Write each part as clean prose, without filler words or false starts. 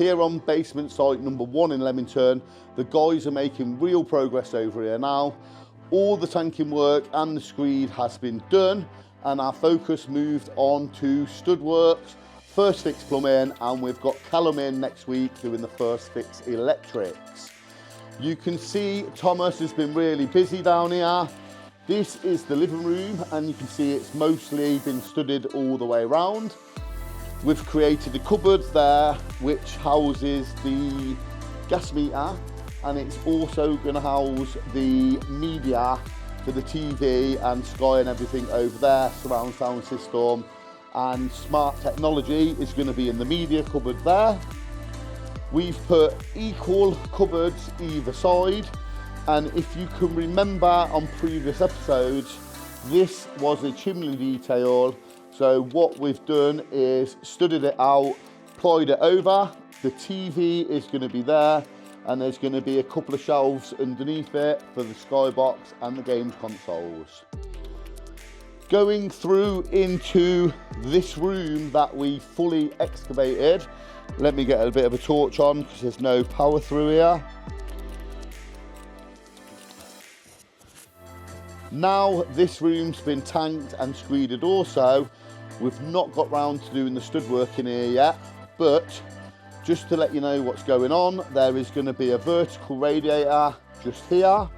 here on basement site number 1 in Leamington. The guys are making real progress over here now. All the tanking work and the screed has been done, and our focus moved on to stud works, first fix plumbing, and we've got Callum in next week doing the first fix electrics. You can see Thomas has been really busy down here. This is the living room, and you can see it's mostly been studded all the way around. We've created a cupboard there which houses the gas meter, and it's also going to house the media for the TV and Sky and everything over there, surround sound system, and smart technology is going to be in the media cupboard there. We've put equal cupboards either side, and if you can remember on previous episodes, this was a chimney detail. So what we've done is studded it out, plied it over. The TV is going to be there, and there's going to be a couple of shelves underneath it for the Skybox and the games consoles. Going through into this room that we fully excavated, let me get a bit of a torch on because there's no power through here. Now this room's been tanked and screeded also. We've not got round to doing the stud work in here yet, but just to let you know what's going on, there is going to be a vertical radiator just here,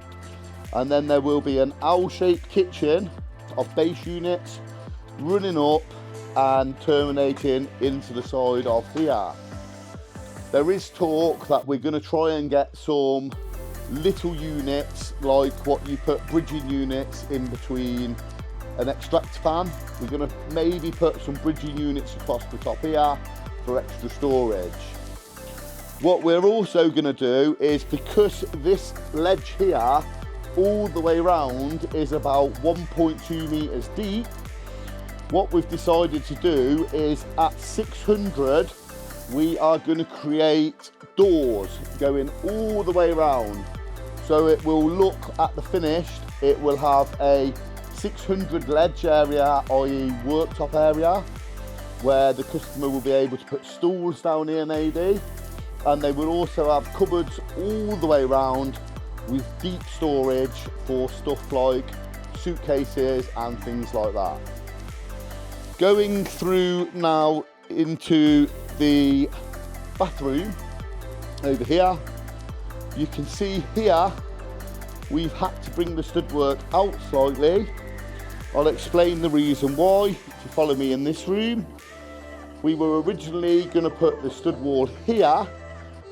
and then there will be an L-shaped kitchen of base units running up and terminating into the side of here. There is talk that we're going to try and get some little units, like what you put bridging units in between an extractor fan. We're going to maybe put some bridging units across the top here for extra storage. What we're also going to do is, because this ledge here all the way around is about 1.2 meters deep, what we've decided to do is at 600 we are going to create doors going all the way around. So it will look at the finished, it will have a 600 ledge area, i.e. worktop area, where the customer will be able to put stools down here maybe, and they will also have cupboards all the way around with deep storage for stuff like suitcases and things like that. Going through now into the bathroom over here, you can see here we've had to bring the stud work out slightly. I'll explain the reason why if you follow me in this room. We were originally going to put the stud wall here,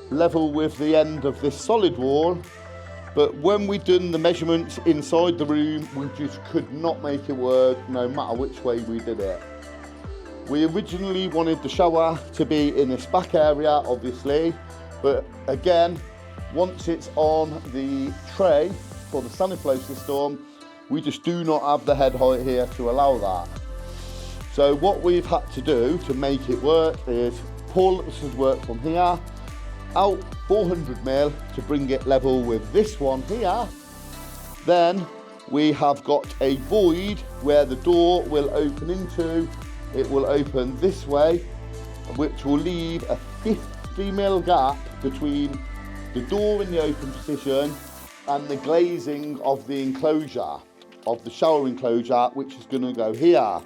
level with the end of this solid wall, but when we done the measurements inside the room, we just could not make it work no matter which way we did it. We originally wanted the shower to be in this back area, obviously, but again, once it's on the tray for the Saniflow system, we just do not have the head height here to allow that. So what we've had to do to make it work is pull the stud work from here out 400mm to bring it level with this one here. Then we have got a void where the door will open into. It will open this way, which will leave a 50mm gap between the door in the open position and the glazing of the enclosure, of the shower enclosure, which is going to go here.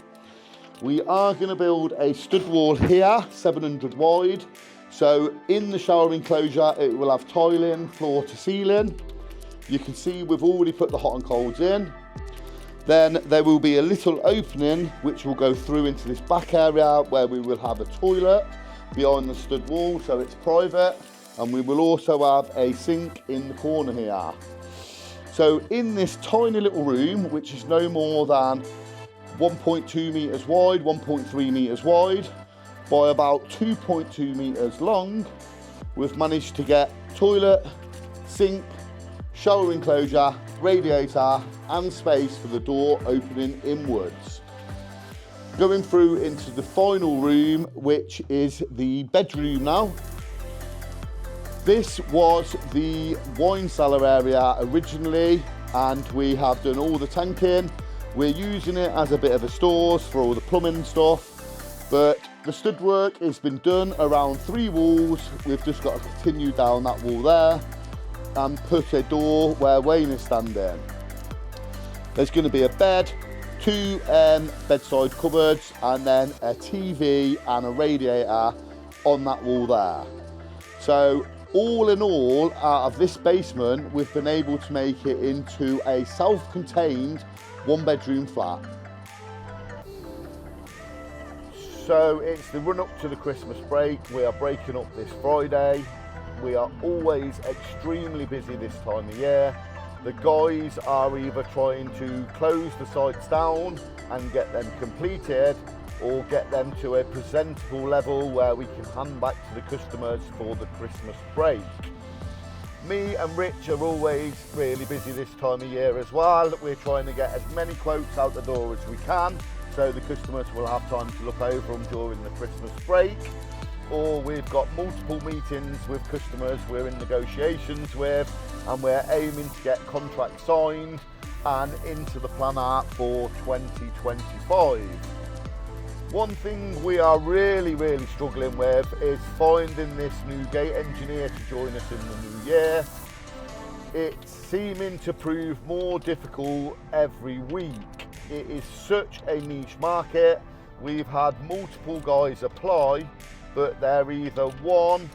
We are going to build a stud wall here, 700 wide. So in the shower enclosure, it will have tiling, floor to ceiling. You can see we've already put the hot and colds in. Then there will be a little opening which will go through into this back area where we will have a toilet behind the stud wall, so it's private. And we will also have a sink in the corner here. So in this tiny little room, which is no more than 1.2 meters wide, 1.3 meters wide, by about 2.2 meters long, we've managed to get toilet, sink, shower enclosure, radiator, and space for the door opening inwards. Going through into the final room, which is the bedroom now. This was the wine cellar area originally, and we have done all the tanking. We're using it as a bit of a stores for all the plumbing stuff, but The stud work has been done around 3 walls. We've just got to continue down that wall there and put a door where Wayne is standing. There's going to be a bed, 2 bedside cupboards, and then a TV and a radiator on that wall there. So all in all, out of this basement, we've been able to make it into a self-contained 1-bedroom flat. So it's the run up to the Christmas break. We are breaking up this Friday. We are always extremely busy this time of year. The guys are either trying to close the sites down and get them completed, or get them to a presentable level where we can hand back to the customers for the Christmas break. Me and Rich are always really busy this time of year as well. We're trying to get as many quotes out the door as we can, so the customers will have time to look over them during the Christmas break. Or we've got multiple meetings with customers we're in negotiations with, and we're aiming to get contracts signed and into the planner for 2025. One thing we are really struggling with is finding this new gate engineer to join us in the new year. It's seeming to prove more difficult every week. It is such a niche market. We've had multiple guys apply, but they're either 1,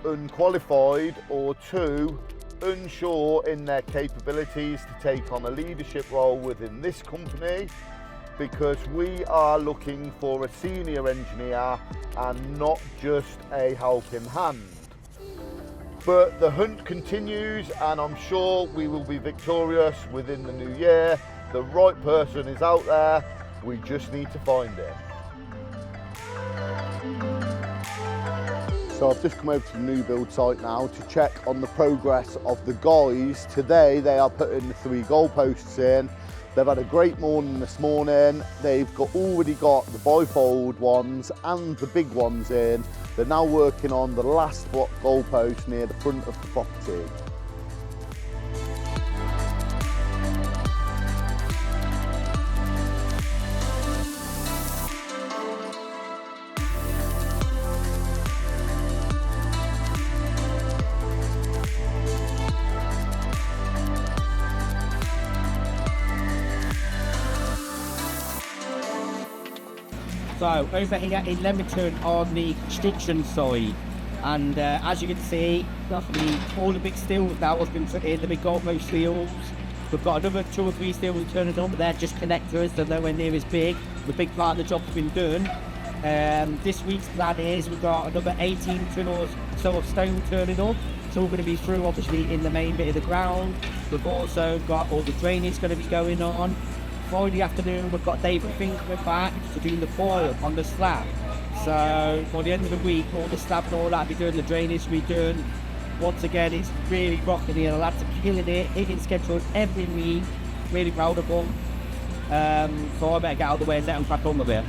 unqualified, or 2, unsure in their capabilities to take on a leadership role within this company, because we are looking for a senior engineer and not just a helping hand. But the hunt continues, and I'm sure we will be victorious within the new year. The right person is out there, we just need to find him. So I've just come over to the new build site now to check on the progress of the guys. Today they are putting the 3 goalposts in. They've had a great morning this morning. They've already got the bifold ones and the big ones in. They're now working on the last block goalpost near the front of the property. So over here in Leamington on the construction side, and as you can see, all the big steels now have been put in, the big goalpost steels. We've got another 2 or 3 steels turning on, but they're just connectors, they're nowhere near as big. The big part of the job's been done. This week's plan is we've got another 18 ton or so of stone turning up. It's all going to be through obviously in the main bit of the ground. We've also got all the drainage going to be going on. Friday afternoon we've got David Finkman back to do the foil on the slab. So by the end of the week all the slab and all that will be doing, the drainage will be done. Once again it's really rocking here, the lads are killing it, hitting schedule every week, really proud of them. So I better get out of the way and let them crack on with it.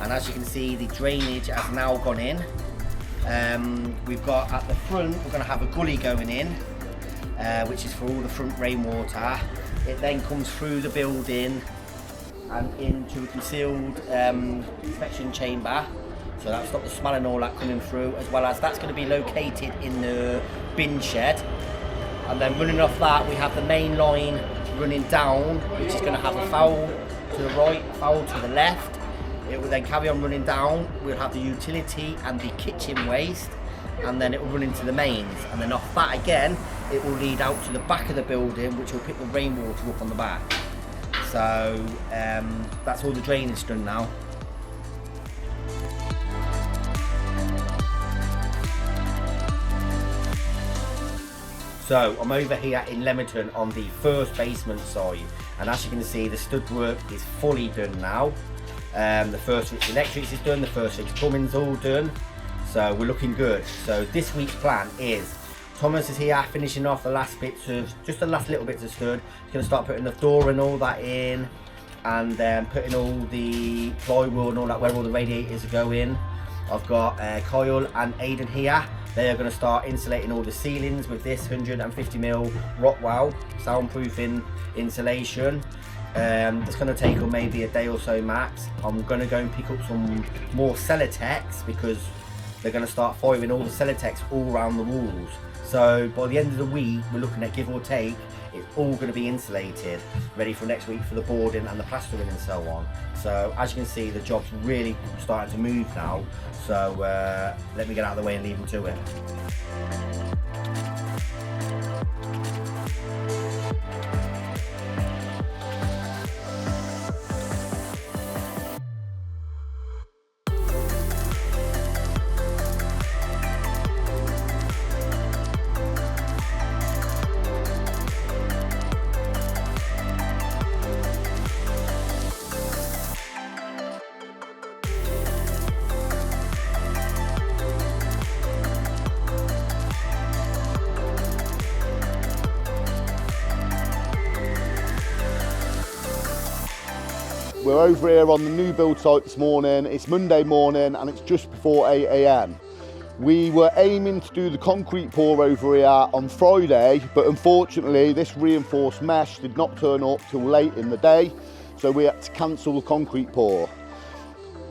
And as you can see, the drainage has now gone in. We've got at the front, we're going to have a gully going in, which is for all the front rainwater. It then comes through the building and into a concealed inspection chamber. So that'll stop the smell and all that coming through, as well as that's going to be located in the bin shed. And then running off that, we have the main line running down, which is going to have a foul to the right, a foul to the left. It will then carry on running down. We'll have the utility and the kitchen waste, and then it will run into the mains, and then off that again it will lead out to the back of the building, which will pick the rainwater up on the back. So that's all the drainage done now. So I'm over here in Leamington on the first basement side, and as you can see the stud work is fully done now. The first fix electrics is done, the first fix plumbing's all done, so we're looking good. So this week's plan is Thomas is here finishing off the last bits of, just the last little bits of stud. He's going to start putting the door and all that in, and then putting all the plywood and all that where all the radiators go in. I've got Kyle and Aidan here. They are going to start insulating all the ceilings with this 150mm Rockwell soundproofing insulation. It's going to take them maybe a day or so max. I'm going to go and pick up some more Celotex because they're going to start firing all the Celotex all around the walls. So by the end of the week, we're looking at, give or take, it's all going to be insulated, ready for next week for the boarding and the plastering and so on. So as you can see, the job's really starting to move now. So let me get out of the way and leave them to it. We're over here on the new build site this morning. It's Monday morning and it's just before 8 AM. We were aiming to do the concrete pour over here on Friday, but unfortunately this reinforced mesh did not turn up till late in the day, so we had to cancel the concrete pour.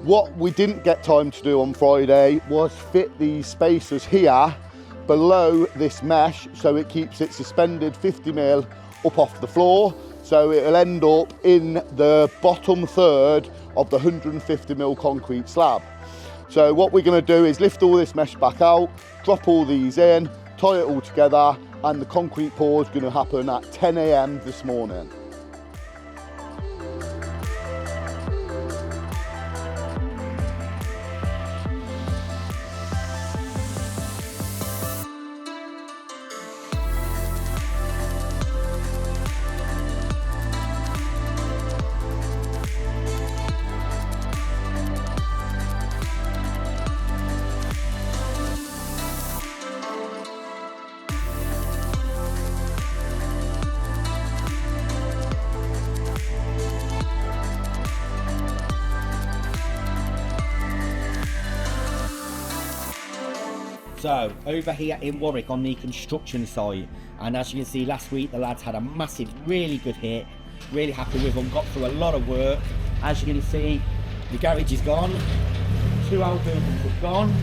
What we didn't get time to do on Friday was fit these spacers here below this mesh so it keeps it suspended 50mm up off the floor. So it'll end up in the bottom third of the 150mm concrete slab. So what we're going to do is lift all this mesh back out, drop all these in, tie it all together, and the concrete pour is going to happen at 10 AM this morning. So over here in Warwick on the construction site, and as you can see last week the lads had a massive, really good hit. Really happy with them, got through a lot of work. As you can see, the garage is gone, 2 outbuildings are gone.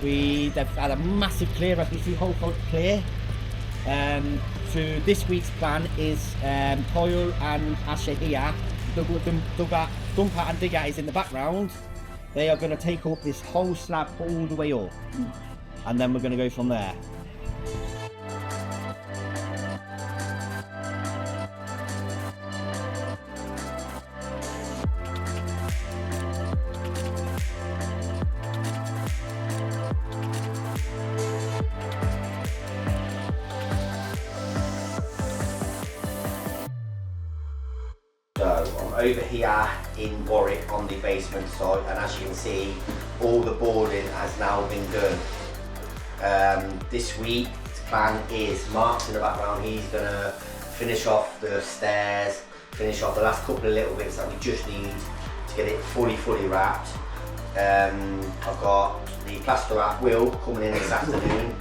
They've had a massive clear, as you see, whole front clear. So this week's plan is Kyle and Asher here, Dumper and Digger is in the background. They are going to take up this whole slab all the way up, and then we're going to go from there. So I'm over here in Warwick on the basement site, and as you can see, all the boarding has now been done. This week's plan is Mark's in the background. He's going to finish off the stairs, finish off the last couple of little bits that we just need to get it fully wrapped. I've got the plasterer at Will coming in this afternoon.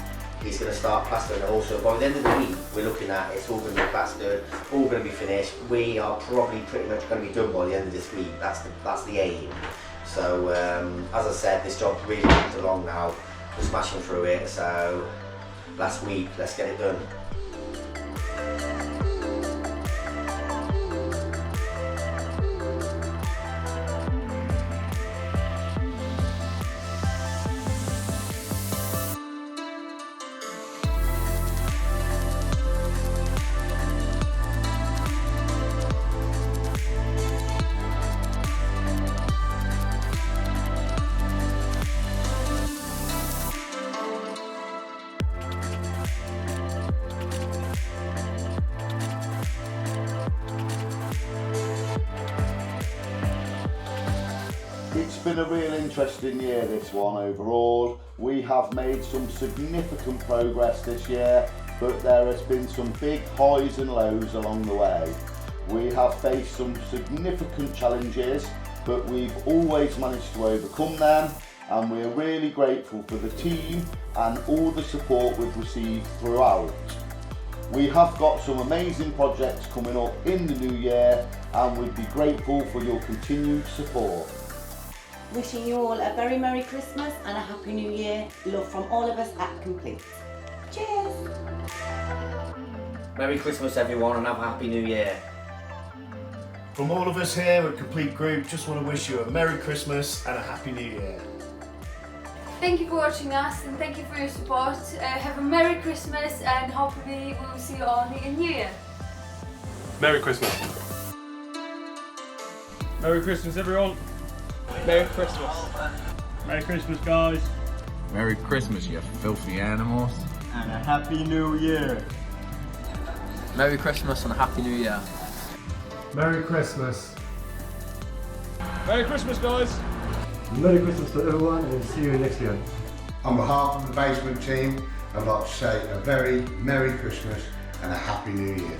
He's going to start plastering it also. By the end of the week, we're looking at it's all going to be plastered, all going to be finished. We are probably pretty much going to be done by the end of this week. That's the aim. So as I said, this job really comes along now. We're smashing through it. So last week, let's get it done. It's been a real interesting year, this one overall. We have made some significant progress this year, but there has been some big highs and lows along the way. We have faced some significant challenges, but we've always managed to overcome them, and we're really grateful for the team and all the support we've received throughout. We have got some amazing projects coming up in the new year, and we'd be grateful for your continued support. Wishing you all a very Merry Christmas and a Happy New Year. Love from all of us at Complete. Cheers! Merry Christmas everyone and have a Happy New Year. From all of us here at Complete Group, just want to wish you a Merry Christmas and a Happy New Year. Thank you for watching us and thank you for your support. Have a Merry Christmas and hopefully we will see you all in the new year. Merry Christmas. Merry Christmas, everyone. Merry Christmas. Merry Christmas, guys. Merry Christmas, you filthy animals. And a Happy New Year. Merry Christmas and a Happy New Year. Merry Christmas. Merry Christmas, guys. Merry Christmas to everyone and see you next year. On behalf of the basement team, I'd like to say a very Merry Christmas and a Happy New Year.